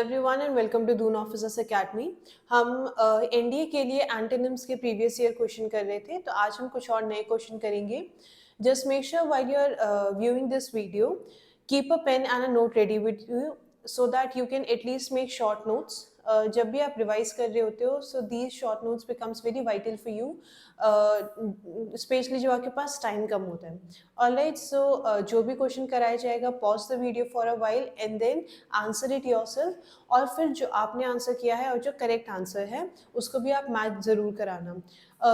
Everyone and welcome to Doon officers academy. हम NDA के लिए एंटोनिम्स के प्रीवियस ईयर क्वेश्चन कर रहे थे, तो आज हम कुछ और नए क्वेश्चन करेंगे। Just make sure while you are viewing this video, keep a pen and a note ready with you so that you can at least make short notes. जब भी आप रिवाइज कर रहे होते हो, so these short notes becomes very vital for you, specially जब आपके पास time कम होता है। ऑलराइट, सो जो भी क्वेश्चन कराया जाएगा, pause the video for a while and then answer it yourself, और फिर जो आपने आंसर किया है और जो करेक्ट आंसर है उसको भी आप मैच ज़रूर कराना।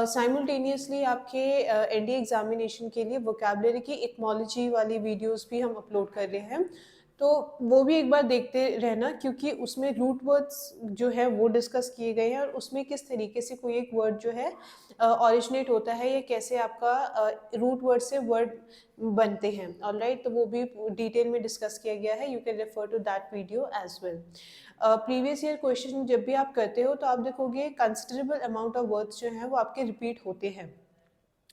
साइमल्टेनियसली आपके एनडीए एग्जामिनेशन के लिए वोकैबुलरी की इटमोलॉजी वाली वीडियोस भी हम अपलोड कर रहे हैं, तो वो भी एक बार देखते रहना, क्योंकि उसमें रूट वर्ड्स जो है वो डिस्कस किए गए हैं और उसमें किस तरीके से कोई एक वर्ड जो है ऑरिजिनेट होता है या कैसे आपका रूट वर्ड से वर्ड बनते हैं। ऑलराइट, तो वो भी डिटेल में डिस्कस किया गया है, you can refer to that video as well. Previous year question जब भी आप करते हो तो आप देखोगे कंसिडरेबल अमाउंट ऑफ वर्ड्स जो हैं वो आपके रिपीट होते हैं।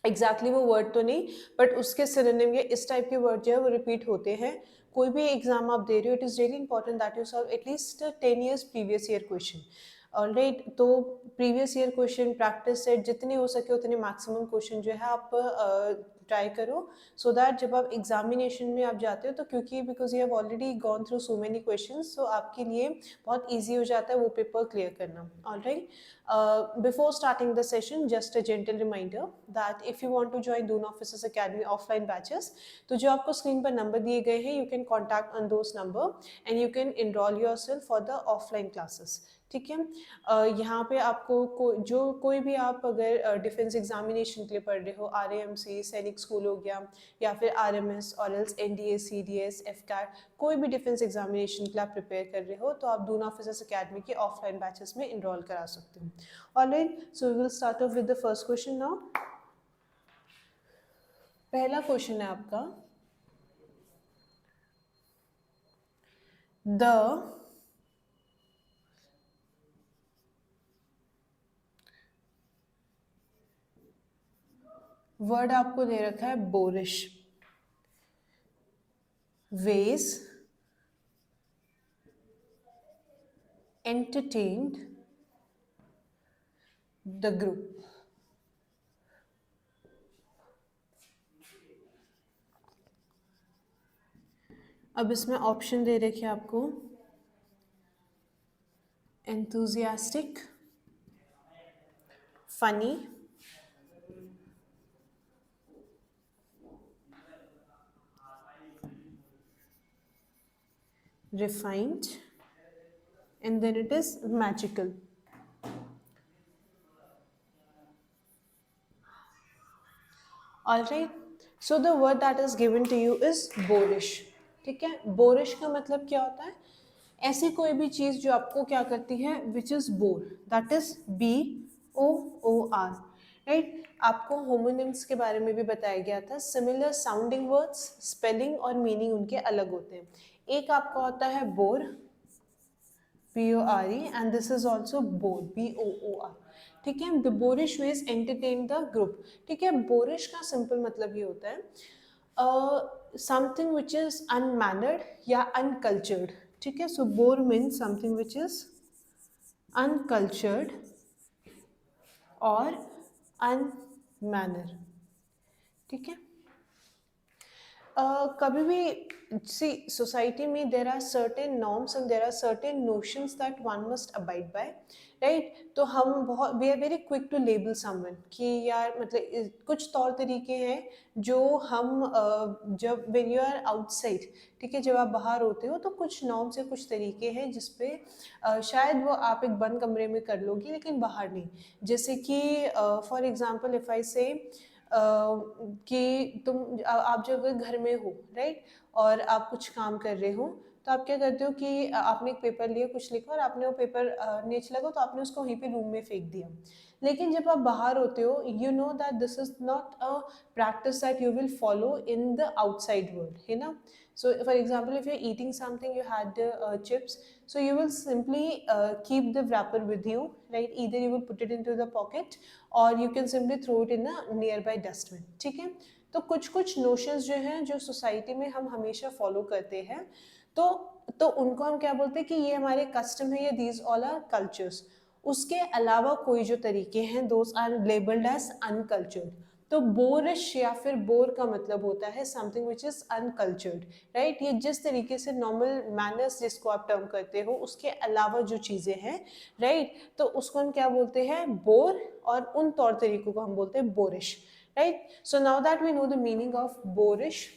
एग्जैक्टली वो वर्ड तो नहीं, बट उसके सिनोनिम या इस टाइप के वर्ड जो है वो रिपीट होते हैं। कोई भी एग्जाम आप दे रहे हो, it is really important that you solve at least 10 years previous year question. Alright, तो previous year question practice set जितने हो सके उतने मैक्सिमम क्वेश्चन जो है आप ट्राई करो, सो दैट जब आप एग्जामिनेशन में आप जाते हो तो क्योंकि because you have already gone through so many questions, so आपके लिए बहुत ईजी हो जाता है वो पेपर क्लियर करना। Alright, before starting the session, just a gentle reminder that if you want to join Doon Officers Academy offline batches, तो जो आपको स्क्रीन पर नंबर दिए गए हैं, you can contact on those number and you can enroll yourself for the offline classes. ठीक है, यहाँ पे आपको जो कोई भी आप अगर डिफेंस एग्जामिनेशन के लिए पढ़ रहे हो, RAMC सैनिक स्कूल हो गया, या फिर RMS और एल्स NDA CDS FCAT, कोई भी डिफेंस एग्जामिनेशन के लिए आप प्रिपेयर कर रहे हो तो आप दून ऑफिसर्स एकेडमी के ऑफलाइन बैचेस में इनरोल करा सकते हो। Alright, so we will start off with the first question now. पहला क्वेश्चन है आपका, द वर्ड आपको दे रखा है boorish, was entertained the group। अब इसमें ऑप्शन दे रखे आपको, enthusiastic, funny, refined, and then it is magical। Alright, so the word that is given to you is boorish। ठीक है, बोरिश का मतलब क्या होता है? ऐसी कोई भी चीज जो आपको क्या करती है, which is boor, that is BOOR। Right, आपको होमोनिम्स के बारे में भी बताया गया था। सिमिलर साउंडिंग वर्ड्स, स्पेलिंग और मीनिंग उनके अलग होते हैं। एक आपका होता है bore, BORE, and this is also boor, BOOR। ठीक है, the boorish was entertain the group. ठीक है, बोरिश का सिंपल मतलब ये होता है समथिंग विच इज अनमैनर्ड या अनकल्चर्ड। ठीक है, so boor means something which is uncultured और अनमैनर। ठीक है, कभी भी सी सोसाइटी में there are certain norms and there are certain notions that one must abide by, right. तो हम बहुत we are very quick to label someone कि यार मतलब कुछ तौर तरीके हैं जो हम जब व्हेन यू आर आउटसाइड, ठीक है, जब आप बाहर होते हो तो कुछ नॉर्म्स या कुछ तरीके हैं जिसपे शायद वो आप एक बंद कमरे में कर लोगी लेकिन बाहर नहीं। जैसे कि फॉर एग्जाम्पल इफ आई से कि आप जब घर में हो, राइट, और आप कुछ काम कर रहे हो तो आप क्या करते हो कि आपने एक पेपर लिया, कुछ लिखा और आपने वो पेपर नीचे लगा तो आपने उसको वहीं पे रूम में फेंक दिया। लेकिन जब आप बाहर होते हो, you know that this is not a practice that you will follow in the outside world, है ना। So for example, if you're eating something, you had chips, so you will simply keep the wrapper with you, right? Either you will put it into the pocket or you can simply throw it in a nearby dustbin। ठीक है, तो कुछ कुछ notions जो हैं जो society में हम हमेशा फॉलो करते हैं, तो उनको हम क्या बोलते हैं कि ये हमारे कस्टम है, या दीज ऑल आर कल्चर्स। उसके अलावा कोई जो तरीके हैं those are labelled as uncultured. तो बोरिश या फिर बोर का मतलब होता है something which is uncultured, right. ये जिस तरीके से नॉर्मल मैनर्स जिसको आप टर्म करते हो उसके अलावा जो चीज़ें हैं, राइट, तो उसको हम क्या बोलते हैं, बोर, और उन तौर तरीकों को हम बोलते हैं boorish, right. So now that we know the meaning of boorish,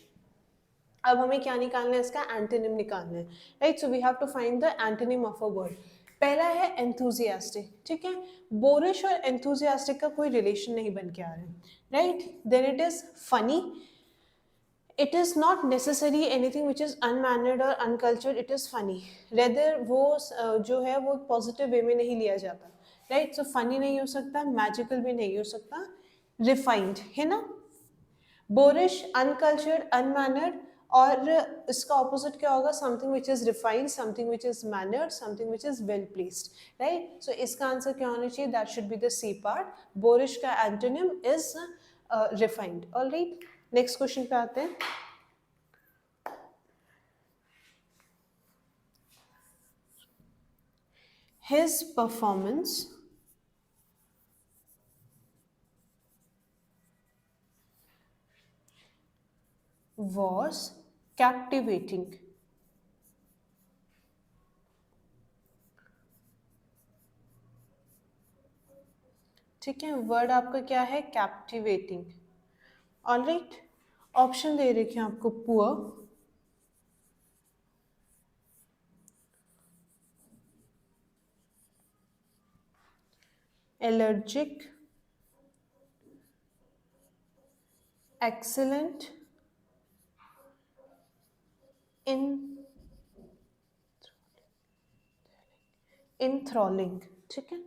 अब हमें क्या निकालना है, इसका एंटोनिम निकालना है, right. So we have to find the antonym of a word. पहला है एंथुजियास्टिक, ठीक है। बोरिश और एंथुजियास्टिक का कोई रिलेशन नहीं बन के आ रहा है, right. Then it is funny, it is not necessary anything which is unmannered और uncultured, it is funny, rather वो जो है वो पॉजिटिव वे में नहीं लिया जाता, राइट। सो फनी नहीं हो सकता, मैजिकल भी नहीं हो सकता, रिफाइंड है ना। बोरिश, अनकल्चर्ड, अनमैनर्ड, और इसका ऑपोजिट क्या होगा, something which is refined, something which is mannered, something which is well placed, right. So इसका आंसर क्या होना चाहिए, that should be the C part. Boorish का antonym is refined. Alright, next question पे आते हैं। His performance was captivating. ठीक है, वर्ड आपका क्या है, कैप्टिवेटिंग। ऑलराइट, ऑप्शन दे रखे हैं आपको, पुअर, एलर्जिक, एक्सीलेंट, इन इंथ्रॉलिंग, ठीक है।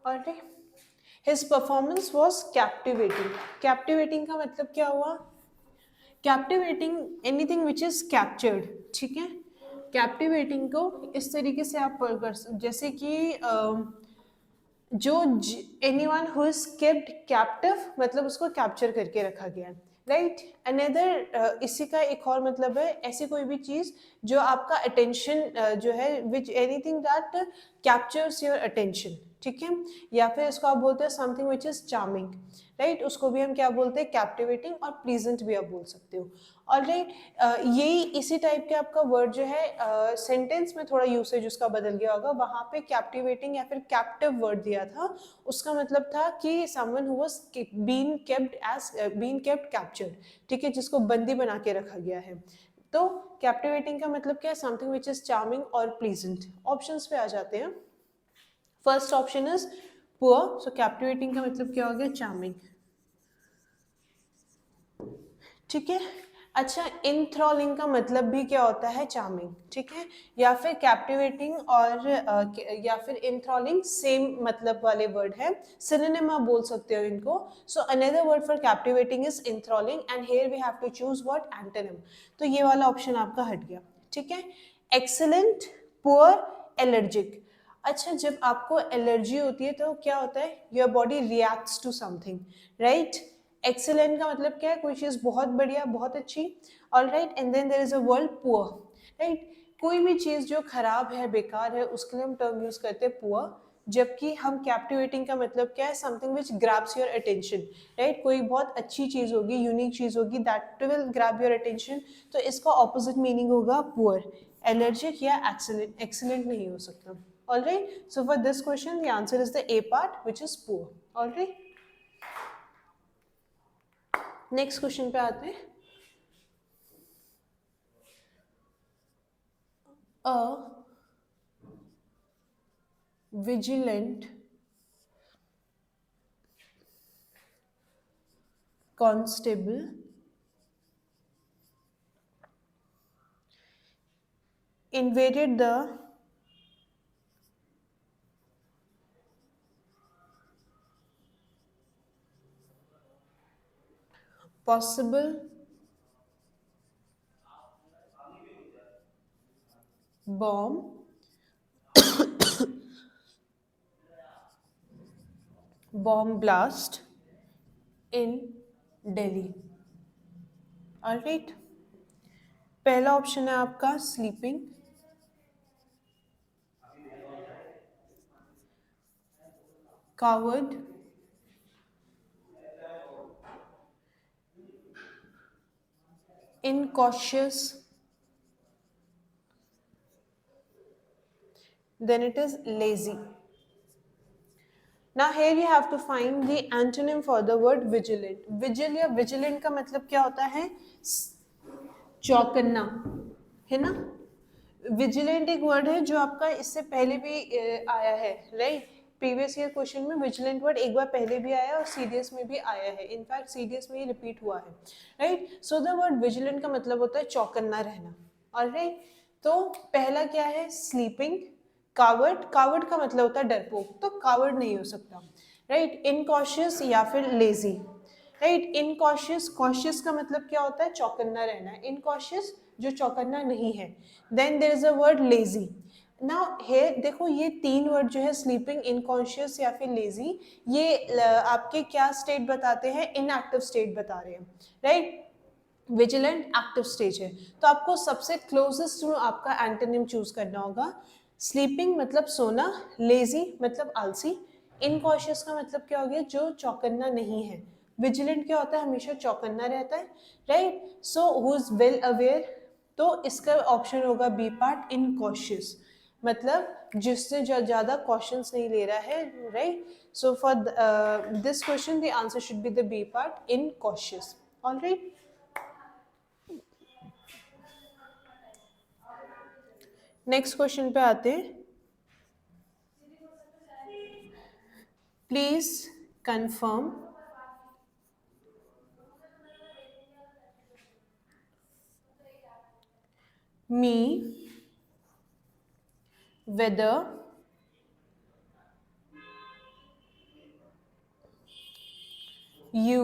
Alright, his performance was captivating. Captivating का मतलब क्या हुआ, captivating anything which is captured, ठीक है। कैप्टिवेटिंग को इस तरीके से आप पढ़ कर, जैसे कि जो anyone who is kept captive, मतलब उसको कैप्चर करके रखा गया, राइट। अनदर इसी का एक और मतलब है, ऐसी कोई भी चीज जो आपका अटेंशन जो है, which anything that captures your attention, ठीक है। या फिर इसको आप बोलते हैं something which is charming, right. उसको भी हम क्या बोलते हैं, कैप्टिवेटिंग, और प्लीजेंट भी आप बोल सकते हो। ऑलराइट, यही इसी टाइप के आपका वर्ड जो है सेंटेंस में थोड़ा यूसेज उसका बदल गया होगा, वहां पे कैप्टिवेटिंग या फिर कैप्टिव वर्ड दिया था, उसका मतलब था कि someone who was been kept as been kept captured, ठीक है, जिसको बंदी बना के रखा गया है। तो कैप्टिवेटिंग का मतलब क्या है, समथिंग विच इज चार्मिंग और प्लीजेंट। ऑप्शंस पे आ जाते हैं। First option is poor, so captivating का मतलब क्या हो गया, चार्मिंग, ठीक है। अच्छा, इंथ्रॉलिंग का मतलब भी क्या होता है, चार्मिंग, ठीक है। या फिर कैप्टिवेटिंग और या फिर इंथ्रॉलिंग सेम मतलब वाले वर्ड है, सिनोनिम आप बोल सकते हो इनको। So another word for captivating is enthralling, and here we have to choose what, antonym. तो ये वाला ऑप्शन आपका हट गया, ठीक है। Excellent, poor, allergic. अच्छा, जब आपको एलर्जी होती है तो क्या होता है, your body reacts to something, right. Excellent का मतलब क्या है, कोई चीज बहुत बढ़िया, बहुत अच्छी। Alright, and then there is a word poor, right. कोई भी चीज जो खराब है, बेकार है, उसके लिए हम टर्म यूज करते हैं पुअर। जबकि हम कैप्टिवेटिंग का मतलब क्या है, something which grabs your attention, right. कोई बहुत अच्छी चीज होगी, यूनिक चीज होगी, that will grab your attention, तो इसका ऑपोजिट मीनिंग होगा पुअर। एलर्जिक या एक्सीलेंट, एक्सीलेंट नहीं हो सकता। Alright, so for this question the answer is the A part which is poor. Alright, next question पे आते हैं। A vigilant constable invaded the possible bomb bomb blast in Delhi. Alright, पहला option है आपका sleeping, coward, incautious, then it is lazy. Now here you have to find the antonym for the word vigilant. Vigil या vigilant का मतलब क्या होता है? चौकन्ना, है ना? विजिलेंट एक वर्ड है जो आपका इससे पहले भी आया है, राइट? प्रीवियस ईयर क्वेश्चन में विजिलेंट वर्ड एक बार पहले भी आया और सीडीएस में भी आया है, इनफैक्ट सीडीएस में ये रिपीट हुआ है, right? So the word vigilant का मतलब होता है चौकन्ना रहना, ऑलराइट? तो पहला क्या है? स्लीपिंग, कावर्ड, कावर्ड का मतलब होता है डरपोक, तो कावर्ड नहीं हो सकता, राइट? इनकॉशियस या फिर लेजी, राइट? इनकॉशियस, कॉशियस का मतलब क्या होता है? चौकन्ना रहना, इनकॉशियस जो चौकन्ना नहीं है। Then there is a word lazy. Now here देखो, ये तीन वर्ड जो है स्लीपिंग, इनकॉन्शियस या फिर लेजी, ये आपके क्या स्टेट बताते हैं? इनएक्टिव स्टेट बता रहे हैं, राइट? विजिलेंट एक्टिव स्टेज है, तो आपको सबसे क्लोजेस्ट आपका एंटोनिम चूज करना होगा। स्लीपिंग मतलब सोना, लेजी मतलब आलसी, इनकॉशियस का मतलब क्या हो गया? जो चौकन्ना नहीं है। विजिलेंट क्या होता है? हमेशा चौकन्ना रहता है, right? So who is well aware, तो इसका ऑप्शन होगा बी पार्ट, इनकॉशियस, मतलब जिससे ज़्यादा कॉशंस नहीं ले रहा है, right? So for this question the answer should be the B part, incautious, alright? Next question पे आते हैं। Please confirm me whether you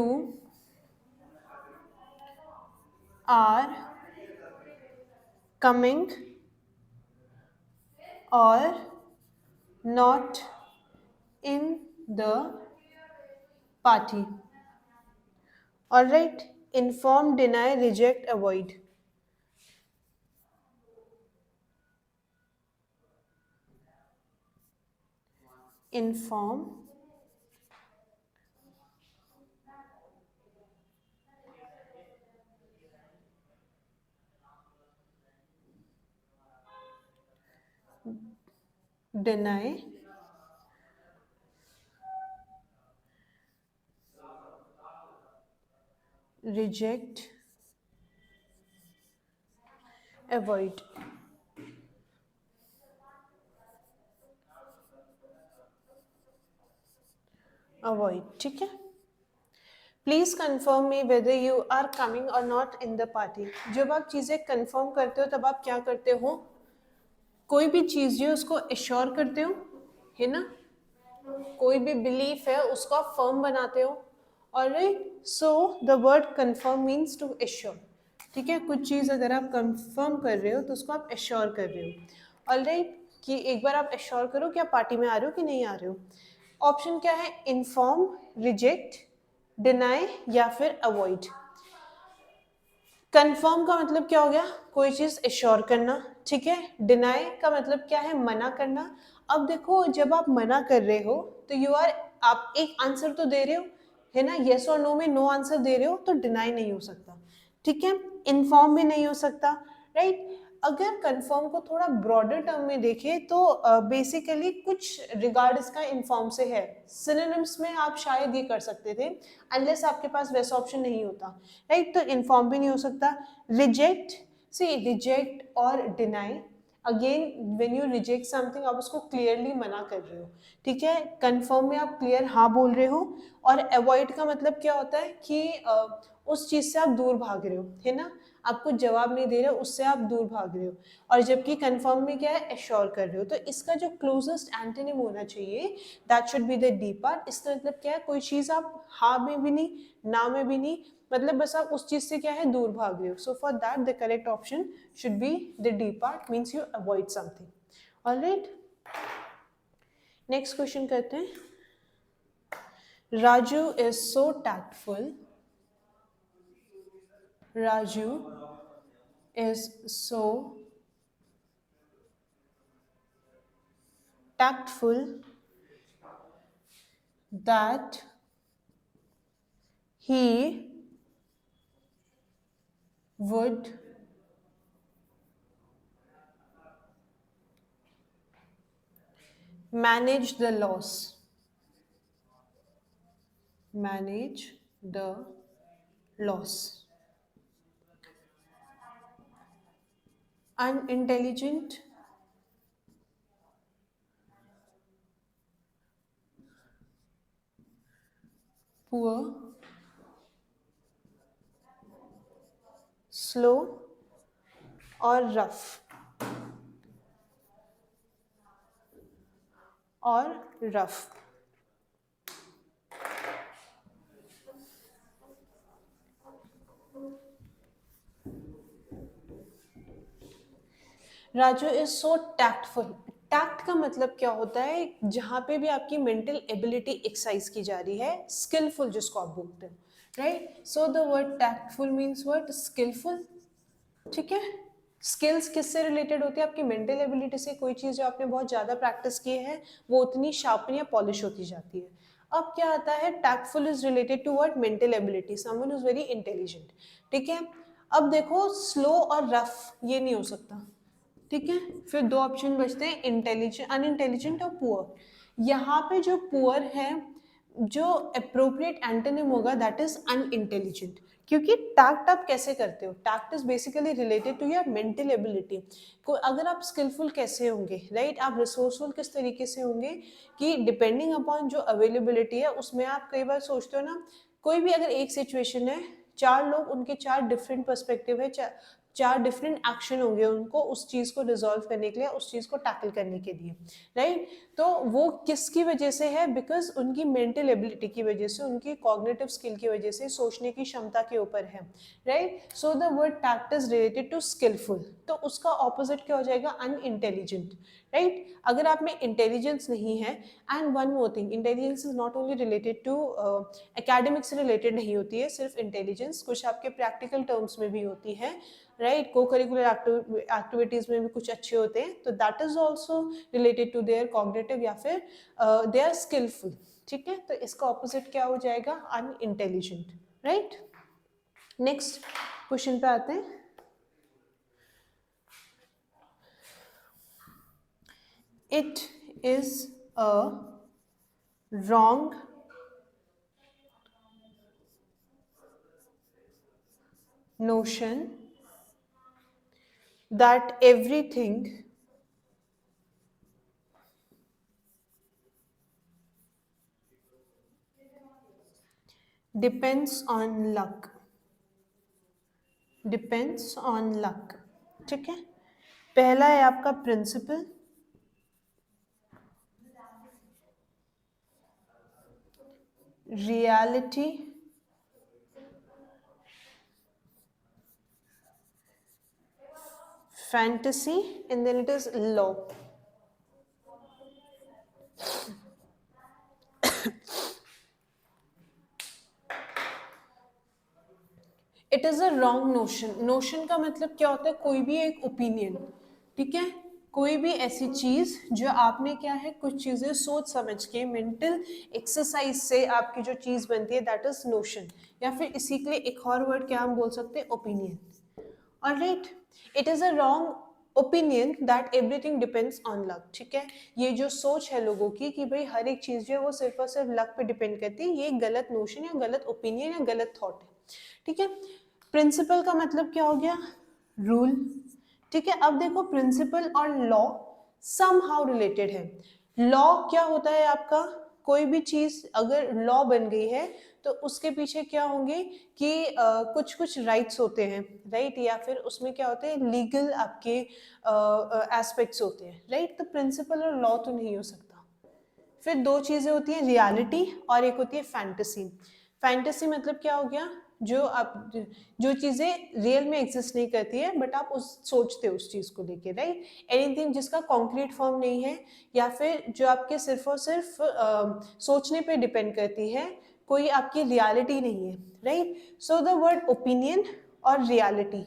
are coming or not in the party. Alright, inform, deny, reject, avoid. Inform, deny, reject, avoid. Avoid, ठीक है? Please confirm me whether you are coming or not in the party. जब आप चीजें confirm करते हो तब आप क्या करते हो? कोई भी चीज जो उसको एश्योर करते हो, है ना? कोई भी बिलीफ है उसको आप फर्म बनाते हो, alright? So the word confirm means to assure, ठीक है? कुछ चीज़ अगर आप कंफर्म कर रहे हो तो उसको आप एश्योर कर रहे हो, ऑलराइट? कि एक बार आप एश्योर करो कि आप पार्टी में आ रहे हो कि नहीं आ रहे हो। ऑप्शन क्या है? इन्फॉर्म, रिजेक्ट, डिनाई या फिर अवॉइड। कंफर्म का मतलब क्या हो गया? कोई चीज एश्योर करना, ठीक है? डिनाई का मतलब क्या है? मना करना। अब देखो, जब आप मना कर रहे हो तो यू आर, आप एक आंसर तो दे रहे हो, है ना? येस और नो में नो आंसर दे रहे हो तो डिनाई नहीं हो सकता, ठीक है? इन्फॉर्म भी नहीं हो सकता, राइट? अगर कंफर्म को थोड़ा ब्रॉडर टर्म में देखें तो बेसिकली कुछ रिगार्ड इसका इन्फॉर्म से है। सिनोनिम्स में आप शायद ये कर सकते थे, अनलेस आपके पास वैसा ऑप्शन नहीं होता, राइट? तो इन्फॉर्म भी नहीं हो सकता। रिजेक्ट, सी रिजेक्ट और deny, again when you reject something आप उसको क्लियरली मना कर रहे हो, ठीक है? कंफर्म में आप क्लियर हाँ बोल रहे हो। और अवॉइड का मतलब क्या होता है? कि उस चीज से आप दूर भाग रहे हो, है ना? आपको जवाब नहीं दे रहे हो, उससे आप दूर भाग रहे हो। और जबकि कंफर्म में क्या है? एश्योर कर रहे हो। तो इसका जो क्लोजेस्ट एंटोनिम होना चाहिए that should be the D part. इसका मतलब क्या है? कोई चीज आप हाँ में भी नहीं, ना में भी नहीं, मतलब बस आप उस चीज से क्या है? दूर भाग रहे हो। So for that the correct option should be the D part, means you avoid something, alright? Next question करते हैं। Raju is so tactful. Raju is so tactful that he would manage the loss. Manage the loss. Unintelligent, poor, slow or rough. Or rough. Raju is so tactful. Tact का मतलब क्या होता है? जहां पे भी आपकी मेंटल एबिलिटी एक्सरसाइज की जा रही है, स्किलफुल जिसको आप बोलते हैं, right? So the word tactful means word skillful. ठीक है, स्किल्स किससे रिलेटेड होती है? आपकी मेंटल एबिलिटी से. कोई चीज़ जो आपने बहुत ज़्यादा प्रैक्टिस की है वो उतनी शार्पन या पॉलिश होती जाती है. अब क्या आता है? Tactful is related to word mental ability, someone is very intelligent. ठीक है, अब देखो स्लो और रफ ये नहीं हो सकता. ठीक है, फिर दो ऑप्शन बचते हैं, इंटेलिजेंट, अनइंटेलिजेंट और पुअर. यहाँ पे जो पुअर है, जो अप्रोप्रिएट एंटोनिम होगा दैट इज अनइंटेलिजेंट. क्योंकि टैक्ट आप कैसे करते हो? Tact is basically related to your mental ability. को अगर आप स्किलफुल कैसे होंगे, राइट? आप रिसोर्सफुल किस तरीके से होंगे कि डिपेंडिंग अपॉन जो अवेलेबिलिटी है उसमें आप कई बार सोचते हो ना, कोई भी अगर एक सिचुएशन है, चार लोग, उनके चार डिफरेंट पर्सपेक्टिव है, चार डिफरेंट एक्शन होंगे उनको उस चीज़ को रिजॉल्व करने के लिए, उस चीज़ को टैकल करने के लिए, राइट? तो वो किसकी वजह से है? बिकॉज उनकी मेंटल एबिलिटी की वजह से, उनकी कॉग्निटिव स्किल की वजह से, सोचने की क्षमता के ऊपर है, right? So the word tact is related to skillful. तो उसका ऑपोजिट क्या हो जाएगा? Unintelligent, right? अगर आप में इंटेलिजेंस नहीं है, and one more thing, intelligence is not only related to academics से रिलेटेड नहीं होती है सिर्फ इंटेलिजेंस, कुछ आपके प्रैक्टिकल टर्म्स में भी होती है, राइट? को करिकुलर एक्टिविटीज में भी कुछ अच्छे होते हैं, तो that is also related to their cognitive या फिर दे आर स्किलफुल. ठीक है, तो इसका ऑपोजिट क्या हो जाएगा? Unintelligent, right? नेक्स्ट क्वेश्चन पे आते हैं. It is a wrong notion that everything depends on luck. Depends on luck. ठीक है, पहला है आपका principle, reality, fantasy, and then it is law. It is a wrong notion. Notion का मतलब क्या होता है? कोई भी एक ओपिनियन. ठीक है, कोई भी ऐसी चीज जो आपने क्या है, कुछ चीजें सोच समझ के मेंटल एक्सरसाइज से आपकी जो चीज बनती है दैट इज नोशन. या फिर इसी के लिए एक और वर्ड क्या हम बोल सकते हैं? Opinion. Alright, it is a wrong opinion that everything depends on luck. ठीक है, ये जो सोच है लोगों की कि भाई हर एक चीज जो है वो सिर्फ और सिर्फ लक पे डिपेंड करती है, ये गलत नोशन या गलत ओपिनियन या गलत थॉट है. ठीक है, प्रिंसिपल का मतलब क्या हो गया? रूल. ठीक है, अब देखो प्रिंसिपल और लॉ सम हाउ रिलेटेड है. लॉ क्या होता है आपका? कोई भी चीज अगर लॉ बन गई है तो उसके पीछे क्या होंगे कि कुछ कुछ राइट्स होते हैं, राइट? या फिर उसमें क्या होते हैं? लीगल आपके एस्पेक्ट्स होते हैं, राइट? तो प्रिंसिपल और लॉ तो नहीं हो सकता. फिर दो चीजें होती हैं, रियलिटी और एक होती है फैंटेसी. फैंटेसी मतलब क्या हो गया? जो चीज़ें रियल में एग्जिस्ट नहीं करती है बट आप उस सोचते हो उस चीज़ को लेके, राइट। एनीथिंग जिसका कॉन्क्रीट फॉर्म नहीं है या फिर जो आपके सिर्फ और सिर्फ सोचने पे डिपेंड करती है, कोई आपकी रियलिटी नहीं है, right. So the word opinion और रियलिटी,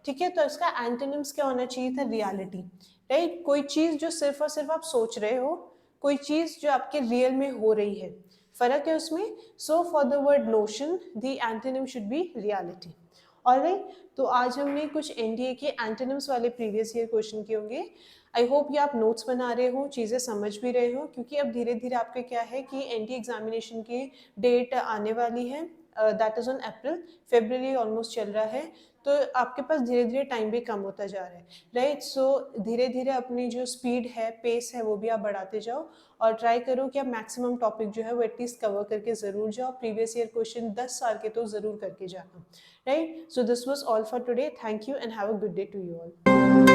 ठीक है, तो इसका एंटोनिम्स क्या होना चाहिए था? Reality, right. कोई चीज़ जो सिर्फ और सिर्फ आप सोच रहे हो, कोई चीज़ जो आपके रियल में हो रही है, फर्क है उसमें। So for the word notion the antonym should be reality. Alright, तो आज हमने कुछ एनडीए के एंटोनिम्स वाले प्रीवियस ईयर क्वेश्चन किए होंगे। आई होप ये आप नोट्स बना रहे हो, चीज़ें समझ भी रहे हो, क्योंकि अब धीरे धीरे आपके क्या है कि एनडीए एग्जामिनेशन की डेट आने वाली है, that is on April. February almost चल रहा है, तो आपके पास धीरे धीरे टाइम भी कम होता जा रहा है, राइट। सो धीरे धीरे अपनी जो स्पीड है, पेस है, वो भी आप बढ़ाते जाओ और ट्राई करो कि आप मैक्सिमम टॉपिक जो है वो एटलीस्ट कवर करके ज़रूर जाओ। प्रीवियस ईयर क्वेश्चन 10 साल के तो ज़रूर करके जाना, right. So this was all for today. Thank you and have a good day to you all.